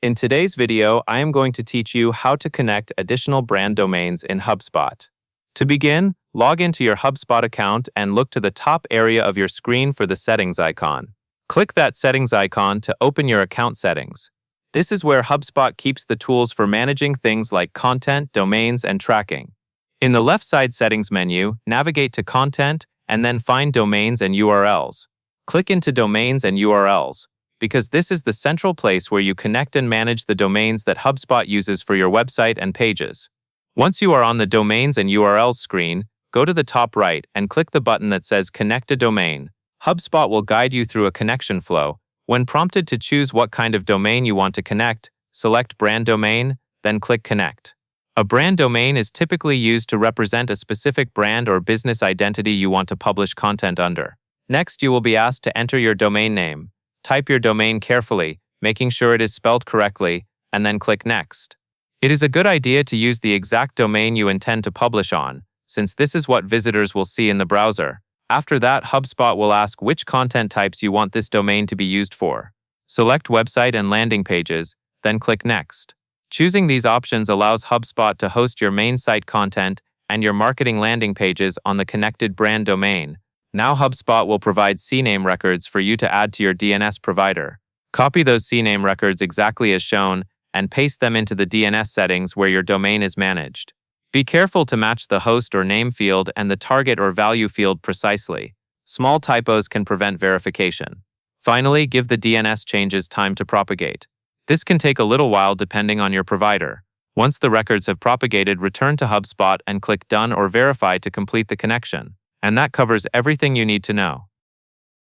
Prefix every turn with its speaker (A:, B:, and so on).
A: In today's video, I am going to teach you how to connect additional brand domains in Hubspot. To begin, log into your Hubspot account and look to the top area of your screen for the settings icon. Click that settings icon to open your account settings. This is where Hubspot keeps the tools for managing things like content, domains, and tracking. In the left side settings menu, navigate to Content and then find Domains and URLs. Click into Domains and URLs, because this is the central place where you connect and manage the domains that Hubspot uses for your website and pages. Once you are on the Domains and URLs screen, go to the top right and click the button that says Connect a Domain. Hubspot will guide you through a connection flow. When prompted to choose what kind of domain you want to connect, select Brand Domain, then click Connect. A brand domain is typically used to represent a specific brand or business identity you want to publish content under. Next, you will be asked to enter your domain name. Type your domain carefully, making sure it is spelled correctly, and then click Next. It is a good idea to use the exact domain you intend to publish on, since this is what visitors will see in the browser. After that, Hubspot will ask which content types you want this domain to be used for. Select Website and Landing Pages, then click Next. Choosing these options allows Hubspot to host your main site content and your marketing landing pages on the connected brand domain. Now Hubspot will provide CNAME records for you to add to your DNS provider. Copy those CNAME records exactly as shown and paste them into the DNS settings where your domain is managed. Be careful to match the host or name field and the target or value field precisely. Small typos can prevent verification. Finally, give the DNS changes time to propagate. This can take a little while depending on your provider. Once the records have propagated, return to Hubspot and click Done or Verify to complete the connection. And that covers everything you need to know.